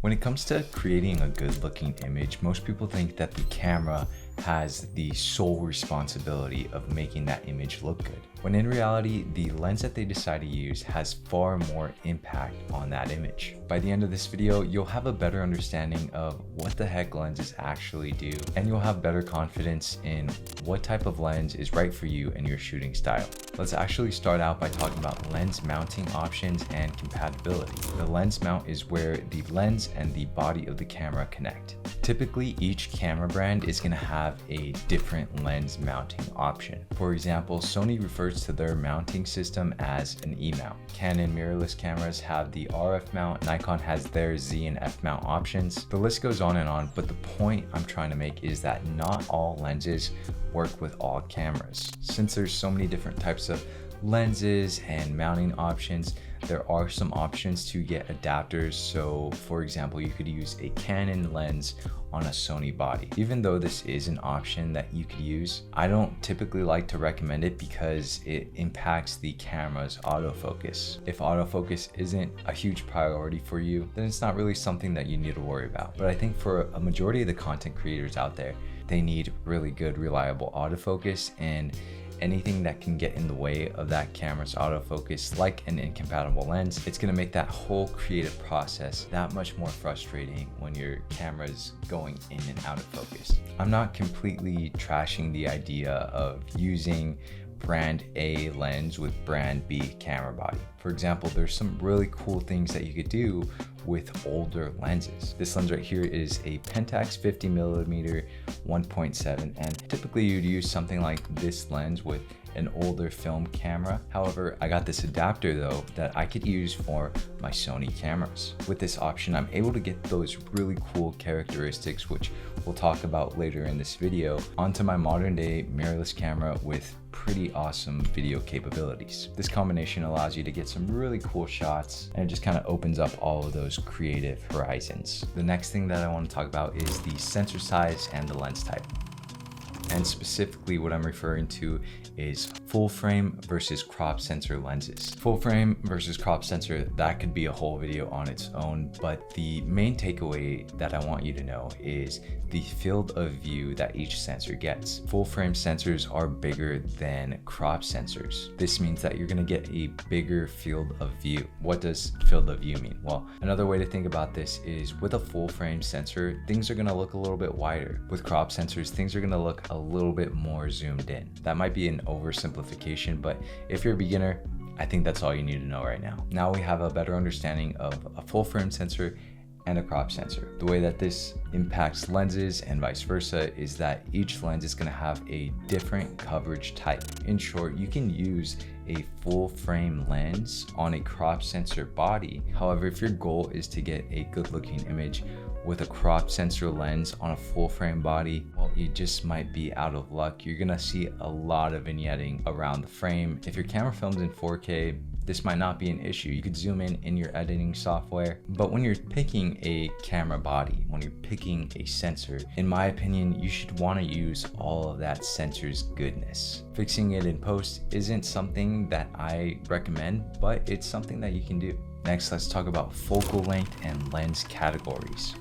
When it comes to creating a good looking image, most people think that the camera has the sole responsibility of making that image look good. When in reality, the lens that they decide to use has far more impact on that image. By the end of this video, you'll have a better understanding of what the heck lenses actually do, and you'll have better confidence in what type of lens is right for you and your shooting style. Let's actually start out by talking about lens mounting options and compatibility. The lens mount is where the lens and the body of the camera connect. Typically, each camera brand is going to have a different lens mounting option. For example, Sony refers to their mounting system as an E-mount. Canon mirrorless cameras have the RF mount, Nikon has their Z and F mount options. The list goes on and on, but the point I'm trying to make is that not all lenses work with all cameras. Since there's so many different types of lenses and mounting options, there are some options to get adapters. So for example, you could use a Canon lens on a Sony body. Even though this is an option that you could use, I don't typically like to recommend it because it impacts the camera's autofocus. If autofocus isn't a huge priority for you, then it's not really something that you need to worry about. But I think for a majority of the content creators out there, they need really good, reliable autofocus, and anything that can get in the way of that camera's autofocus, like an incompatible lens, it's gonna make that whole creative process that much more frustrating when your camera's going in and out of focus. I'm not completely trashing the idea of using brand A lens with brand B camera body. For example, there's some really cool things that you could do with older lenses. This lens right here is a Pentax 50mm 1.7, and typically you'd use something like this lens with an older film camera. However, I got this adapter though that I could use for my Sony cameras. With this option, I'm able to get those really cool characteristics, which we'll talk about later in this video, onto my modern day mirrorless camera with pretty awesome video capabilities. This combination allows you to get some really cool shots, and it just kind of opens up all of those creative horizons. The next thing that I want to talk about is the sensor size and the lens type. And specifically what I'm referring to is full frame versus crop sensor lenses. Full frame versus crop sensor, that could be a whole video on its own, but the main takeaway that I want you to know is the field of view that each sensor gets. Full frame sensors are bigger than crop sensors. This means that you're gonna get a bigger field of view. What does field of view mean? Well, another way to think about this is with a full frame sensor, things are gonna look a little bit wider. With crop sensors, things are gonna look a little bit more zoomed in. That might be an oversimplification, but if you're a beginner, I think that's all you need to know right now. Now we have a better understanding of a full frame sensor and a crop sensor. The way that this impacts lenses and vice versa is that each lens is going to have a different coverage type. In short, you can use a full frame lens on a crop sensor body. However, if your goal is to get a good looking image with a crop sensor lens on a full frame body, well, you just might be out of luck. You're gonna see a lot of vignetting around the frame. If your camera films in 4K, this might not be an issue. You could zoom in your editing software. But when you're picking a camera body, when you're picking a sensor, in my opinion, you should want to use all of that sensor's goodness. Fixing it in post isn't something that I recommend, but it's something that you can do. Next, let's talk about focal length and lens categories.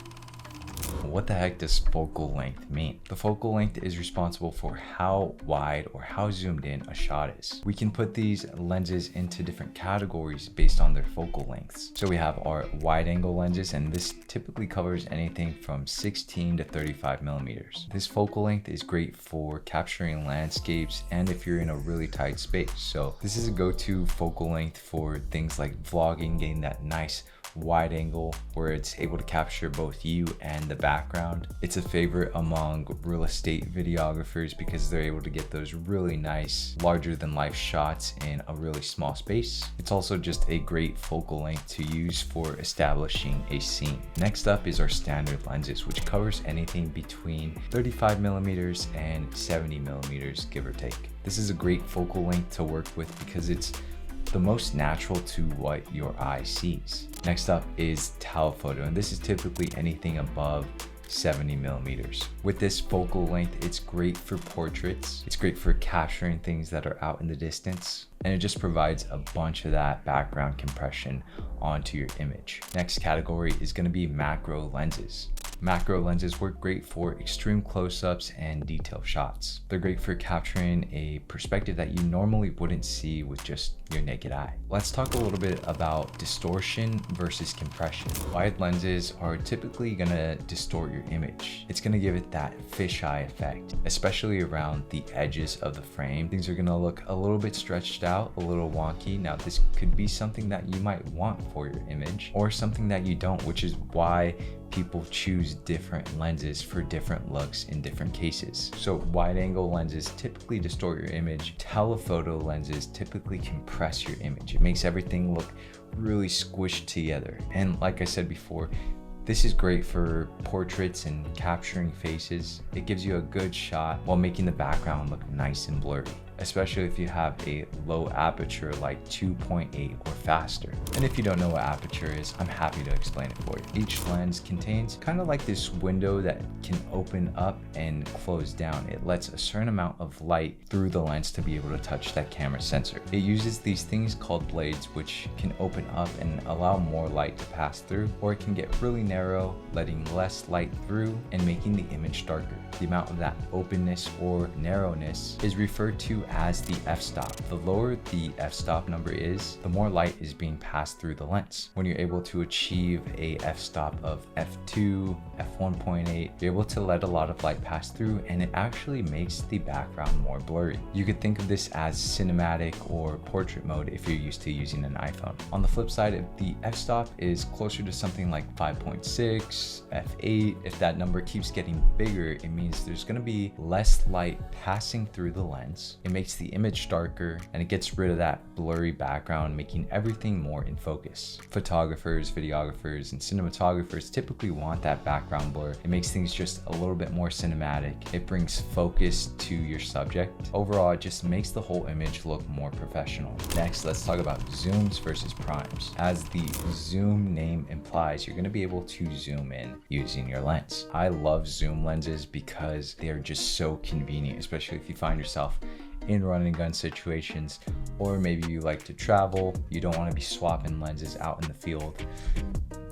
What the heck does focal length mean? The focal length is responsible for how wide or how zoomed in a shot is. We can put these lenses into different categories based on their focal lengths. So we have our wide angle lenses, and this typically covers anything from 16 to 35 millimeters. This focal length is great for capturing landscapes and if you're in a really tight space. So this is a go-to focal length for things like vlogging, getting that nice wide angle where it's able to capture both you and the background. It's a favorite among real estate videographers because they're able to get those really nice larger than life shots in a really small space. It's also just a great focal length to use for establishing a scene. Next up is our standard lenses, which covers anything between 35 millimeters and 70 millimeters, give or take. This is a great focal length to work with because it's the most natural to what your eye sees. Next up is telephoto, and this is typically anything above 70 millimeters. With this focal length, it's great for portraits. It's great for capturing things that are out in the distance, and it just provides a bunch of that background compression onto your image. Next category is going to be macro lenses. Macro lenses work great for extreme close-ups and detail shots. They're great for capturing a perspective that you normally wouldn't see with just your naked eye. Let's talk a little bit about distortion versus compression. Wide lenses are typically gonna distort your image. It's gonna give it that fisheye effect, especially around the edges of the frame. Things are gonna look a little bit stretched out, a little wonky. Now, this could be something that you might want for your image or something that you don't, which is why people choose different lenses for different looks in different cases. So wide angle lenses typically distort your image. Telephoto lenses typically compress your image. It makes everything look really squished together. And like I said before, this is great for portraits and capturing faces. It gives you a good shot while making the background look nice and blurry, especially if you have a low aperture like 2.8 or faster. And if you don't know what aperture is, I'm happy to explain it for you. Each lens contains kind of like this window that can open up and close down. It lets a certain amount of light through the lens to be able to touch that camera sensor. It uses these things called blades, which can open up and allow more light to pass through, or it can get really narrow, letting less light through and making the image darker. The amount of that openness or narrowness is referred to as the f-stop. The lower the f-stop number is, the more light is being passed through the lens. When you're able to achieve a f-stop of f2, f1.8, you're able to let a lot of light pass through, and it actually makes the background more blurry. You could think of this as cinematic or portrait mode if you're used to using an iPhone. On the flip side, if the f-stop is closer to something like 5.6, f8, if that number keeps getting bigger, it means there's going to be less light passing through the lens. It makes the image darker, and it gets rid of that blurry background, making everything more in focus. Photographers, videographers, and cinematographers typically want that background blur. It makes things just a little bit more cinematic. It brings focus to your subject. Overall, it just makes the whole image look more professional. Next, let's talk about zooms versus primes. As the zoom name implies, you're going to be able to zoom in using your lens. I love zoom lenses because they are just so convenient, especially if you find yourself in run and gun situations, or maybe you like to travel, you don't want to be swapping lenses out in the field.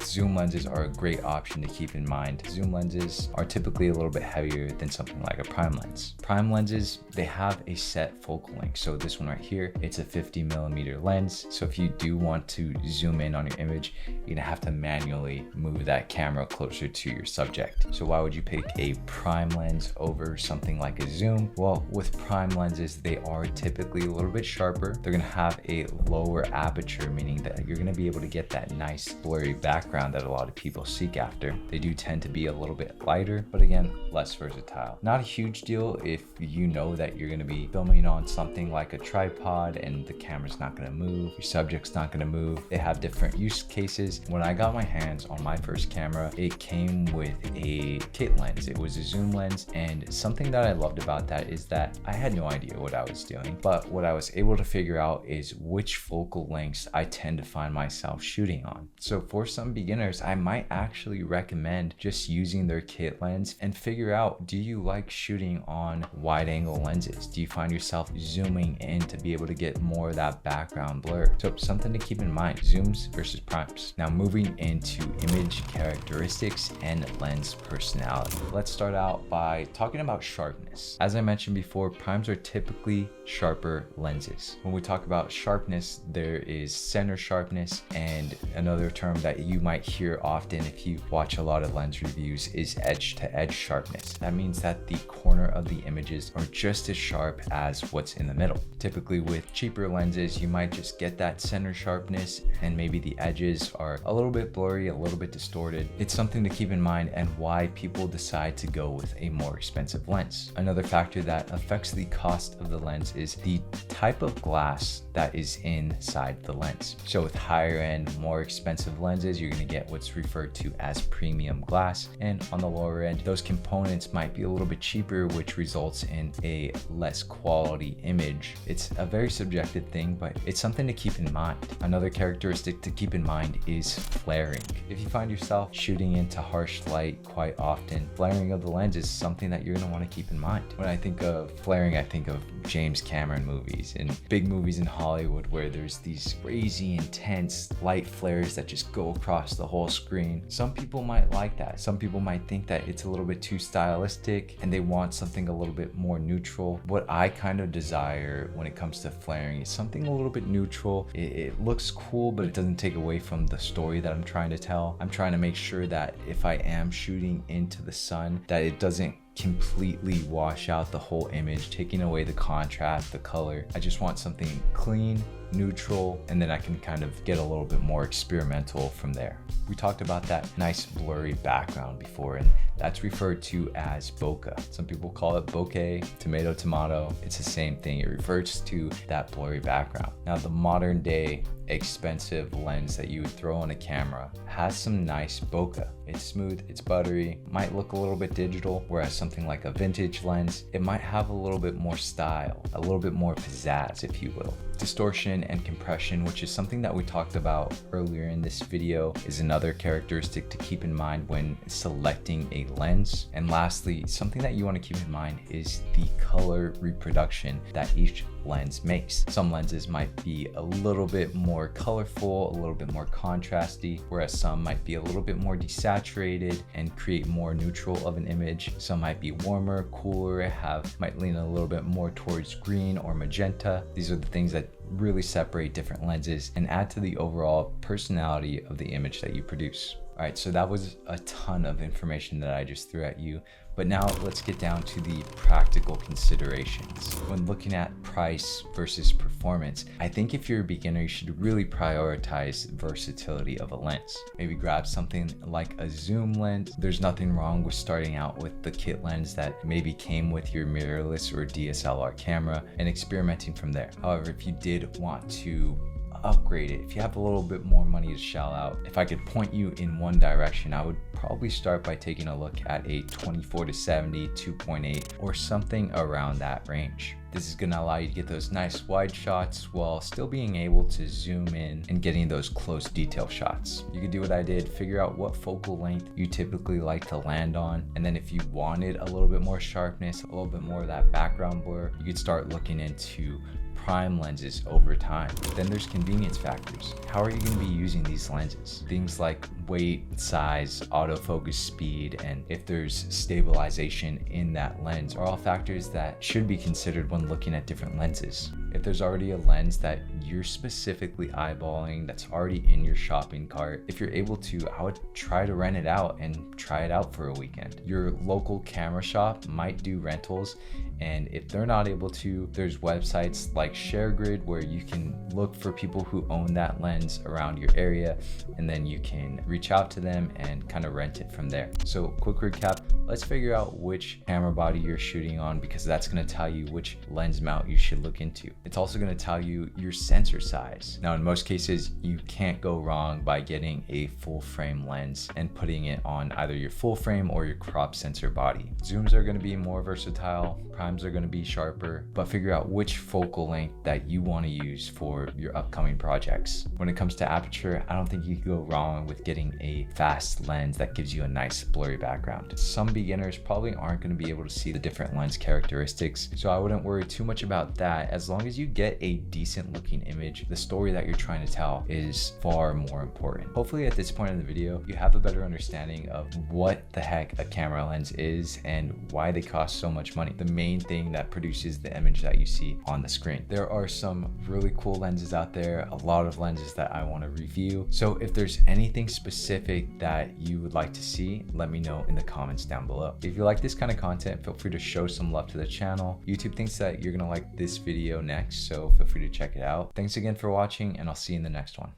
Zoom lenses are a great option to keep in mind. Zoom lenses are typically a little bit heavier than something like a prime lens. Prime lenses, they have a set focal length. So this one right here, it's a 50 millimeter lens. So if you do want to zoom in on your image, you're gonna have to manually move that camera closer to your subject. So why would you pick a prime lens over something like a zoom? Well, with prime lenses, they are typically a little bit sharper. They're gonna have a lower aperture, meaning that you're gonna be able to get that nice blurry background that a lot of people seek after. They do tend to be a little bit lighter, but again, less versatile. Not a huge deal if you know that you're gonna be filming on something like a tripod and the camera's not gonna move, your subject's not gonna move. They have different use cases. When I got my hands on my first camera, it came with a kit lens. It was a zoom lens, and something that I loved about that is that I had no idea what I was doing, but what I was able to figure out is which focal lengths I tend to find myself shooting on. So for some beginners, I might actually recommend just using their kit lens and figure out, do you like shooting on wide angle lenses? Do you find yourself zooming in to be able to get more of that background blur? So something to keep in mind, zooms versus primes. Now moving into image characteristics and lens personality. Let's start out by talking about sharpness. As I mentioned before, primes are typically sharper lenses. When we talk about sharpness, there is center sharpness, and another term that you might hear often if you watch a lot of lens reviews is edge to edge sharpness. That means that the corner of the images are just as sharp as what's in the middle. Typically with cheaper lenses, you might just get that center sharpness and maybe the edges are a little bit blurry, a little bit distorted. It's something to keep in mind and why people decide to go with a more expensive lens. Another factor that affects the cost of the lens is the type of glass that is inside the lens. So with higher end, more expensive lenses, you're going to get what's referred to as premium glass. And on the lower end, those components might be a little bit cheaper, which results in a less quality image. It's a very subjective thing, but it's something to keep in mind. Another characteristic to keep in mind is flaring. If you find yourself shooting into harsh light quite often, flaring of the lens is something that you're going to want to keep in mind. When I think of flaring, I think of James Cameron movies and big movies in Hollywood where there's these crazy intense light flares that just go across the whole screen. Some people might like that. Some people might think that it's a little bit too stylistic and they want something a little bit more neutral. What I kind of desire when it comes to flaring is something a little bit neutral. It looks cool, but it doesn't take away from the story that I'm trying to tell. I'm trying to make sure that if I am shooting into the sun, that it doesn't completely wash out the whole image, taking away the contrast, the color. I just want something clean, neutral, and then I can kind of get a little bit more experimental from there. We talked about that nice blurry background before, and that's referred to as bokeh. Some people call it bokeh, tomato. It's the same thing. It refers to that blurry background. Now, the modern day expensive lens that you would throw on a camera has some nice bokeh. It's smooth, it's buttery, might look a little bit digital, whereas something like a vintage lens, it might have a little bit more style, a little bit more pizzazz, if you will. Distortion and compression, which is something that we talked about earlier in this video, is another characteristic to keep in mind when selecting a lens. And lastly, something that you want to keep in mind is the color reproduction that each lens makes. Some lenses might be a little bit more colorful, a little bit more contrasty, whereas some might be a little bit more desaturated and create more neutral of an image. Some might be warmer, cooler, might lean a little bit more towards green or magenta. These are the things that really separate different lenses and add to the overall personality of the image that you produce. All right, so that was a ton of information that I just threw at you, but now let's get down to the practical considerations. When looking at price versus performance, I think if you're a beginner, you should really prioritize versatility of a lens. Maybe grab something like a zoom lens. There's nothing wrong with starting out with the kit lens that maybe came with your mirrorless or DSLR camera and experimenting from there. However, if you did want to upgrade it, if you have a little bit more money to shell out, if I could point you in one direction, I would probably start by taking a look at a 24-70 2.8 or something around that range. This is going to allow you to get those nice wide shots while still being able to zoom in and getting those close detail shots. You could do what I did, figure out what focal length you typically like to land on, and then if you wanted a little bit more sharpness, a little bit more of that background blur, you could start looking into prime lenses over time. Then there's convenience factors. How are you going to be using these lenses? Things like weight, size, autofocus speed, and if there's stabilization in that lens are all factors that should be considered when looking at different lenses. If there's already a lens that you're specifically eyeballing that's already in your shopping cart, if you're able to, I would try to rent it out and try it out for a weekend. Your local camera shop might do rentals, and if they're not able to, there's websites like ShareGrid where you can look for people who own that lens around your area, and then you can reach out to them and kind of rent it from there. So quick recap, let's figure out which camera body you're shooting on, because that's going to tell you which lens mount you should look into. It's also going to tell you your sensor size. Now, in most cases, you can't go wrong by getting a full frame lens and putting it on either your full frame or your crop sensor body. Zooms are going to be more versatile, primes are going to be sharper, but figure out which focal length that you want to use for your upcoming projects. When it comes to aperture, I don't think you can go wrong with getting a fast lens that gives you a nice blurry background. Some beginners probably aren't going to be able to see the different lens characteristics, so I wouldn't worry too much about that. As long as you get a decent looking image, the story that you're trying to tell is far more important. Hopefully at this point in the video, you have a better understanding of what the heck a camera lens is and why they cost so much money. The main thing that produces the image that you see on the screen. There are some really cool lenses out there, a lot of lenses that I want to review. So if there's anything specific that you would like to see, let me know in the comments down below. If you like this kind of content, feel free to show some love to the channel. YouTube thinks that you're gonna like this video next, so feel free to check it out. Thanks again for watching, and I'll see you in the next one.